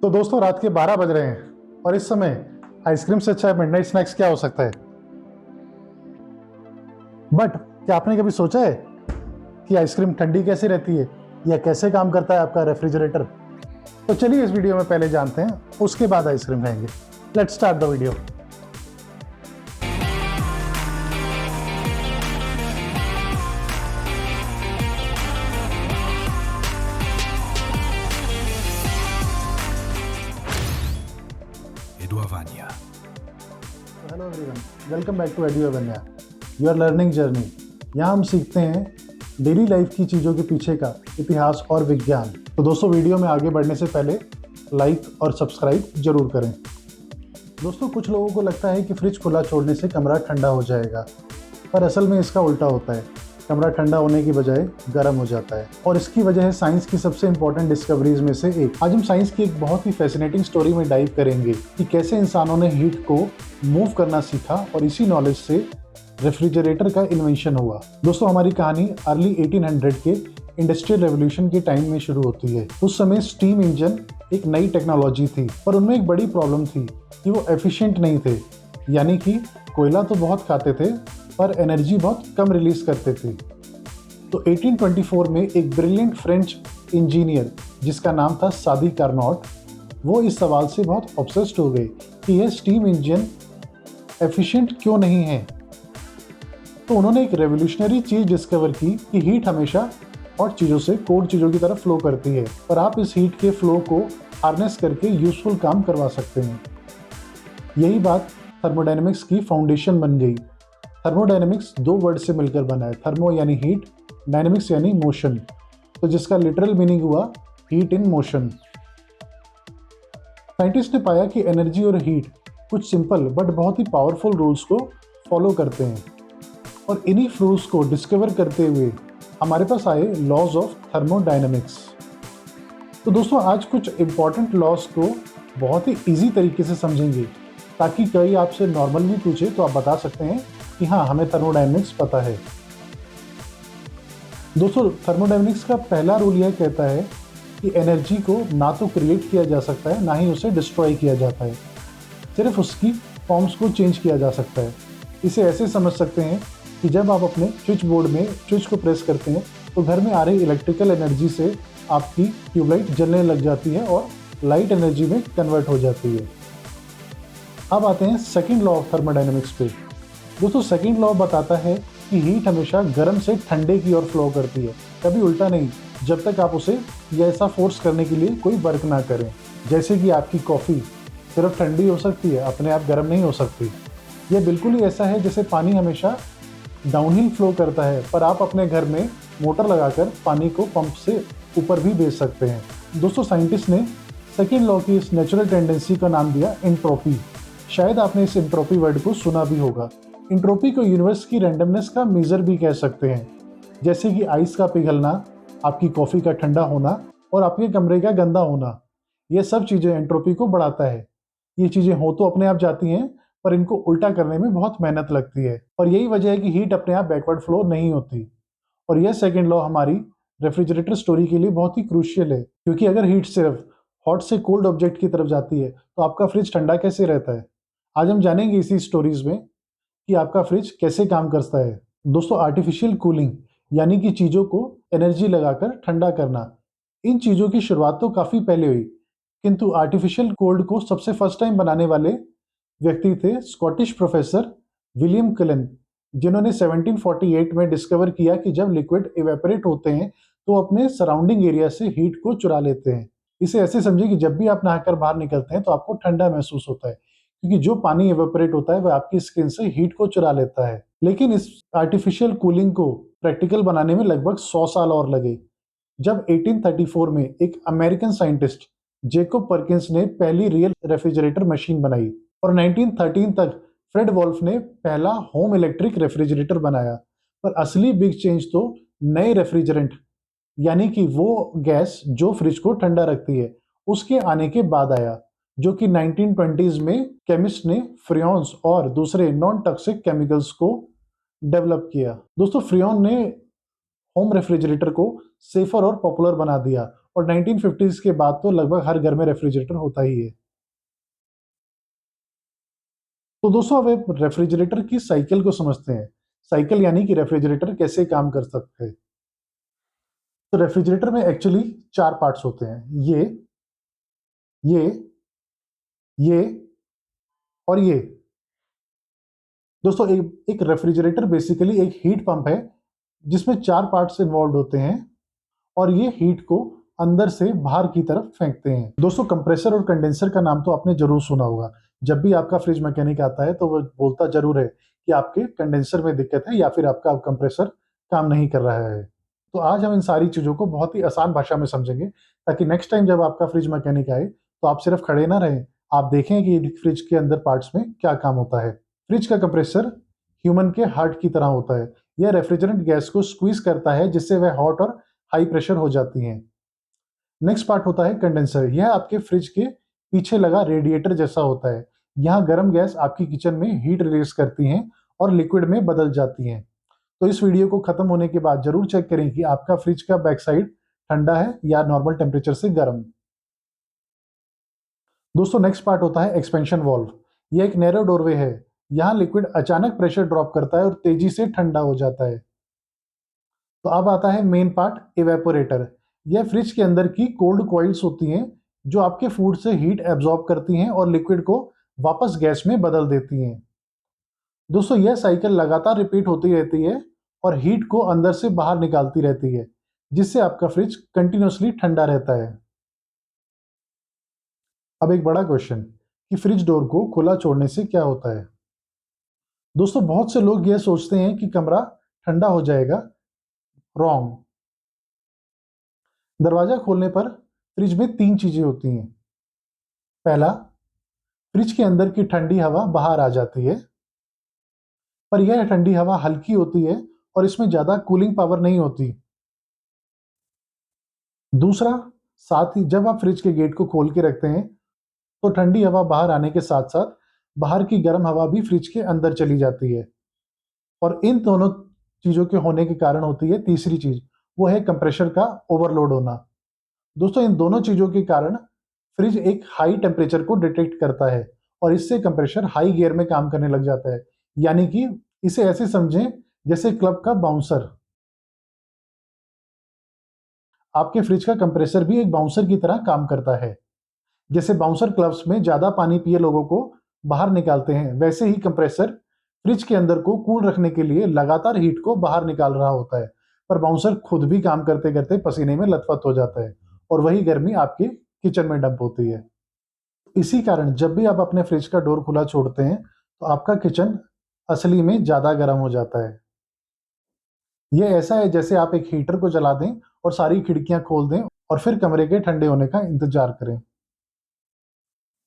तो दोस्तों रात के 12 बज रहे हैं और इस समय आइसक्रीम से अच्छा मिडनाइट स्नैक्स क्या हो सकता है। बट क्या आपने कभी सोचा है कि आइसक्रीम ठंडी कैसे रहती है या कैसे काम करता है आपका रेफ्रिजरेटर। तो चलिए इस वीडियो में पहले जानते हैं, उसके बाद आइसक्रीम खाएंगे। Let's start the video. Eduavania. Hello everyone, welcome back to Eduavania, your learning journey. यहाँ हम सीखते हैं डेली लाइफ की चीज़ों के पीछे का इतिहास और विज्ञान। तो दोस्तों वीडियो में आगे बढ़ने से पहले लाइक और सब्सक्राइब जरूर करें। दोस्तों कुछ लोगों को लगता है कि फ्रिज खुला छोड़ने से कमरा ठंडा हो जाएगा, पर असल में इसका उल्टा होता है। कमरा ठंडा होने की बजाय गर्म हो जाता है और इसकी वजह है साइंस की सबसे इंपॉर्टेंट डिस्कवरीज में से एक। आज हम साइंस की एक बहुत ही फैसिनेटिंग स्टोरी में डाइव करेंगे कि कैसे इंसानों ने हीट को मूव करना सीखा और इसी नॉलेज से रेफ्रिजरेटर का इन्वेंशन हुआ। दोस्तों हमारी कहानी अर्ली 1800 के इंडस्ट्रियल रेवोल्यूशन के टाइम में शुरू होती है। उस समय स्टीम इंजन एक नई टेक्नोलॉजी थी, पर उनमें एक बड़ी प्रॉब्लम थी कि वो एफिशिएंट नहीं थे। यानी कि कोयला तो बहुत खाते थे पर एनर्जी बहुत कम रिलीज करते थे। तो 1824 में एक ब्रिलियंट फ्रेंच इंजीनियर जिसका नाम था सादी कार्नोट, वो इस सवाल से बहुत ऑब्सेस्ड हो गए कि यह स्टीम इंजन एफिशिएंट क्यों नहीं है। तो उन्होंने एक रेवोल्यूशनरी चीज डिस्कवर की कि हीट हमेशा हॉट चीज़ों से कोल्ड चीज़ों की तरफ फ्लो करती है और आप इस हीट के फ्लो को हार्नेस करके यूजफुल काम करवा सकते हैं। यही बात थर्मोडायनेमिक्स की फाउंडेशन बन गई। थर्मोडायनेमिक्स दो वर्ड से मिलकर बना है, थर्मो यानी हीट, डायनेमिक्स यानी मोशन, तो जिसका लिटरल मीनिंग हुआ हीट इन मोशन। साइंटिस्ट ने पाया कि एनर्जी और हीट कुछ सिंपल बट बहुत ही पावरफुल रूल्स को फॉलो करते हैं और इन्हीं रूल्स को डिस्कवर करते हुए हमारे पास आए लॉज ऑफ थर्मोडायनेमिक्स। तो दोस्तों आज कुछ इंपॉर्टेंट लॉज को बहुत ही इजी तरीके से समझेंगे ताकि कोई आपसे नॉर्मली पूछे तो आप बता सकते हैं कि हाँ हमें थर्मोडायनेमिक्स पता है। दोस्तों थर्मोडायनेमिक्स का पहला रूल यह कहता है कि एनर्जी को ना तो क्रिएट किया जा सकता है ना ही उसे डिस्ट्रॉय किया जाता है, सिर्फ उसकी फॉर्म्स को चेंज किया जा सकता है। इसे ऐसे समझ सकते हैं कि जब आप अपने स्विच बोर्ड में स्विच को प्रेस करते हैं तो घर में आ रही इलेक्ट्रिकल एनर्जी से आपकी ट्यूबलाइट जलने लग जाती है और लाइट एनर्जी में कन्वर्ट हो जाती है। अब आते हैं सेकंड लॉ ऑफ थर्मोडायनेमिक्स पे। दोस्तों सेकंड लॉ बताता है कि हीट हमेशा गर्म से ठंडे की ओर फ्लो करती है, कभी उल्टा नहीं, जब तक आप उसे ऐसा फोर्स करने के लिए कोई वर्क ना करें। जैसे कि आपकी कॉफ़ी सिर्फ ठंडी हो सकती है, अपने आप गर्म नहीं हो सकती। यह बिल्कुल ही ऐसा है जैसे पानी हमेशा डाउनहिल फ्लो करता है, पर आप अपने घर में मोटर लगाकर पानी को पंप से ऊपर भी भेज सकते हैं। दोस्तों साइंटिस्ट ने सेकेंड लॉ की इस नेचुरल टेंडेंसी का नाम दिया एंट्रोपी। शायद आपने इस एंट्रोपी वर्ड को सुना भी होगा। एंट्रोपी को यूनिवर्स की रैंडमनेस का मेजर भी कह सकते हैं, जैसे कि आइस का पिघलना, आपकी कॉफ़ी का ठंडा होना और आपके कमरे का गंदा होना। ये सब चीज़ें एंट्रोपी को बढ़ाता है। ये चीज़ें हो तो अपने आप जाती हैं, पर इनको उल्टा करने में बहुत मेहनत लगती है और यही वजह है कि हीट अपने आप बैकवर्ड फ्लो नहीं होती। और यह सेकंड लॉ हमारी रेफ्रिजरेटर स्टोरी के लिए बहुत ही क्रूशियल है, क्योंकि अगर हीट सिर्फ हॉट से कोल्ड ऑब्जेक्ट की तरफ जाती है तो आपका फ्रिज ठंडा कैसे रहता है। आज हम जानेंगे इसी स्टोरीज में कि आपका फ्रिज कैसे काम करता है। दोस्तों आर्टिफिशियल कूलिंग यानी कि चीज़ों को एनर्जी लगाकर ठंडा करना, इन चीज़ों की शुरुआत तो काफ़ी पहले हुई, किंतु आर्टिफिशियल कोल्ड को सबसे फर्स्ट टाइम बनाने वाले व्यक्ति थे स्कॉटिश प्रोफेसर विलियम कलन, जिन्होंने 1748 में डिस्कवर किया कि जब लिक्विड इवेपोरेट होते हैं तो अपने सराउंडिंग एरिया से हीट को चुरा लेते हैं। इसे ऐसे समझिए कि जब भी आप नहाकर बाहर निकलते हैं तो आपको ठंडा महसूस होता है, क्योंकि जो पानी इवेपोरेट होता है वह आपकी स्किन से हीट को चुरा लेता है। लेकिन इस आर्टिफिशियल कूलिंग को प्रैक्टिकल बनाने में लगभग 100 साल और लगे, जब 1834 में एक अमेरिकन साइंटिस्ट जेकोब परकिंस ने पहली रियल रेफ्रिजरेटर मशीन बनाई और 1913 तक फ्रेड वॉल्फ ने पहला होम इलेक्ट्रिक रेफ्रिजरेटर बनाया। पर असली बिग चेंज तो नए रेफ्रिजरेंट यानी कि वो गैस जो फ्रिज को ठंडा रखती है उसके आने के बाद आया, जो कि 1920s में केमिस्ट ने फ्रियॉन्स और दूसरे नॉन टॉक्सिक केमिकल्स को डेवलप किया। दोस्तों फ्रियॉन ने होम रेफ्रिजरेटर को सेफर और पॉपुलर बना दिया और 1950s के बाद तो लगभग हर घर में रेफ्रिजरेटर होता ही है। तो दोस्तों अब रेफ्रिजरेटर की साइकिल को समझते हैं। साइकिल यानी कि रेफ्रिजरेटर कैसे काम कर सकते हैं। तो रेफ्रिजरेटर में एक्चुअली 4 पार्ट्स होते हैं, ये ये और ये। दोस्तों एक रेफ्रिजरेटर बेसिकली एक हीट पंप है जिसमें 4 पार्ट्स इन्वॉल्व होते हैं और ये हीट को अंदर से बाहर की तरफ फेंकते हैं। दोस्तों कंप्रेसर और कंडेंसर का नाम तो आपने जरूर सुना होगा। जब भी आपका फ्रिज मैकेनिक आता है तो वो बोलता जरूर है कि आपके कंडेंसर में दिक्कत है या फिर आपका कंप्रेसर काम नहीं कर रहा है। तो आज हम इन सारी चीजों को बहुत ही आसान भाषा में समझेंगे ताकि नेक्स्ट टाइम जब आपका फ्रिज मैकेनिक आए तो आप सिर्फ खड़े ना रहें, आप देखें कि फ्रिज के अंदर पार्ट्स में क्या काम होता है। फ्रिज का कंप्रेसर ह्यूमन के हार्ट की तरह होता है। यह रेफ्रिजरेंट गैस को स्क्वीज करता है जिससे वह हॉट और हाई प्रेशर हो जाती हैं। नेक्स्ट पार्ट होता है कंडेंसर। यह आपके फ्रिज के पीछे लगा रेडिएटर जैसा होता है। यहाँ गर्म गैस आपकी किचन में हीट रिलीज करती हैं और लिक्विड में बदल जाती हैं। तो इस वीडियो को खत्म होने के बाद जरूर चेक करें कि आपका फ्रिज का बैक साइड ठंडा है या नॉर्मल टेम्परेचर से गर्म। दोस्तों नेक्स्ट पार्ट होता है एक्सपेंशन वाल्व। यह एक नैरो डोरवे है। यहाँ लिक्विड अचानक प्रेशर ड्रॉप करता है और तेजी से ठंडा हो जाता है। तो अब आता है मेन पार्ट इवेपोरेटर। यह फ्रिज के अंदर की कोल्ड कॉइल्स होती हैं जो आपके फूड से हीट एब्जॉर्ब करती हैं और लिक्विड को वापस गैस में बदल देती हैं। दोस्तों यह साइकिल लगातार रिपीट होती रहती है और हीट को अंदर से बाहर निकालती रहती है जिससे आपका फ्रिज कंटिन्यूसली ठंडा रहता है। अब एक बड़ा क्वेश्चन कि फ्रिज डोर को खुला छोड़ने से क्या होता है। दोस्तों बहुत से लोग यह सोचते हैं कि कमरा ठंडा हो जाएगा। रॉन्ग। दरवाजा खोलने पर फ्रिज में 3 चीजें होती हैं। पहला, फ्रिज के अंदर की ठंडी हवा बाहर आ जाती है, पर यह ठंडी हवा हल्की होती है और इसमें ज्यादा कूलिंग पावर नहीं होती। दूसरा, साथ ही जब आप फ्रिज के गेट को खोल के रखते हैं तो ठंडी हवा बाहर आने के साथ साथ बाहर की गर्म हवा भी फ्रिज के अंदर चली जाती है और इन दोनों चीजों के होने के कारण होती है तीसरी चीज, वो है कंप्रेसर का ओवरलोड होना। दोस्तों इन दोनों चीजों के कारण फ्रिज एक हाई टेम्परेचर को डिटेक्ट करता है और इससे कंप्रेसर हाई गियर में काम करने लग जाता है। यानी कि इसे ऐसे समझें जैसे क्लब का बाउंसर। आपके फ्रिज का कंप्रेसर भी एक बाउंसर की तरह काम करता है। जैसे बाउंसर क्लब्स में ज्यादा पानी पिए लोगों को बाहर निकालते हैं, वैसे ही कंप्रेसर फ्रिज के अंदर को कूल रखने के लिए लगातार हीट को बाहर निकाल रहा होता है, पर बाउंसर खुद भी काम करते करते पसीने में लथपथ हो जाता है और वही गर्मी आपके किचन में डंप होती है। इसी कारण जब भी आप अपने फ्रिज का डोर खुला छोड़ते हैं तो आपका किचन असली में ज्यादा गर्म हो जाता है। यह ऐसा है जैसे आप एक हीटर को जला दें और सारी खिड़कियां खोल दें और फिर कमरे के ठंडे होने का इंतजार करें।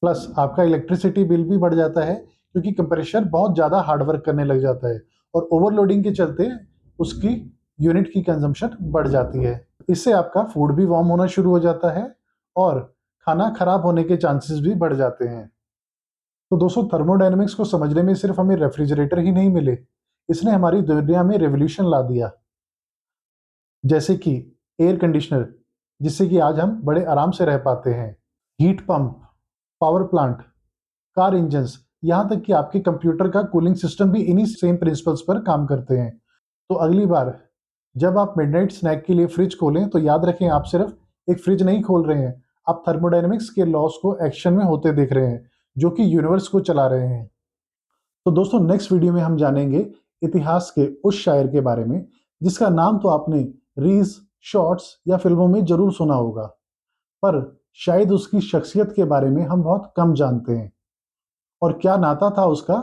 प्लस आपका इलेक्ट्रिसिटी बिल भी बढ़ जाता है क्योंकि कंप्रेसर बहुत ज़्यादा हार्डवर्क करने लग जाता है और ओवरलोडिंग के चलते उसकी यूनिट की कंजम्पशन बढ़ जाती है। इससे आपका फूड भी वार्म होना शुरू हो जाता है और खाना खराब होने के चांसेस भी बढ़ जाते हैं। तो दोस्तों थर्मोडायनेमिक्स को समझने में सिर्फ हमें रेफ्रिजरेटर ही नहीं मिले, इसने हमारी दुनिया में रेवोल्यूशन ला दिया। जैसे कि एयर कंडीशनर, जिससे कि आज हम बड़े आराम से रह पाते हैं, heat pump, power plant, car engines, यहाँ तक कि आपके कंप्यूटर का कूलिंग सिस्टम भी इन्हीं सेम प्रिंसिपल्स पर काम करते हैं। तो अगली बार जब आप मिडनाइट स्नैक के लिए फ्रिज खोलें तो याद रखें आप सिर्फ एक फ्रिज नहीं खोल रहे हैं, आप थर्मोडायनेमिक्स के लॉस को एक्शन में होते देख रहे हैं जो कि यूनिवर्स को चला रहे हैं। तो दोस्तों नेक्स्ट वीडियो में हम जानेंगे इतिहास के उस शायर के बारे में जिसका नाम तो आपने रील्स, शॉर्ट्स या फिल्मों में जरूर सुना होगा, पर शायद उसकी शख्सियत के बारे में हम बहुत कम जानते हैं और क्या नाता था उसका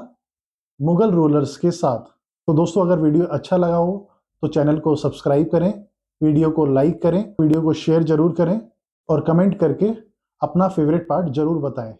मुगल रूलर्स के साथ। तो दोस्तों अगर वीडियो अच्छा लगा हो तो चैनल को सब्सक्राइब करें, वीडियो को लाइक करें, वीडियो को शेयर जरूर करें और कमेंट करके अपना फेवरेट पार्ट जरूर बताएं।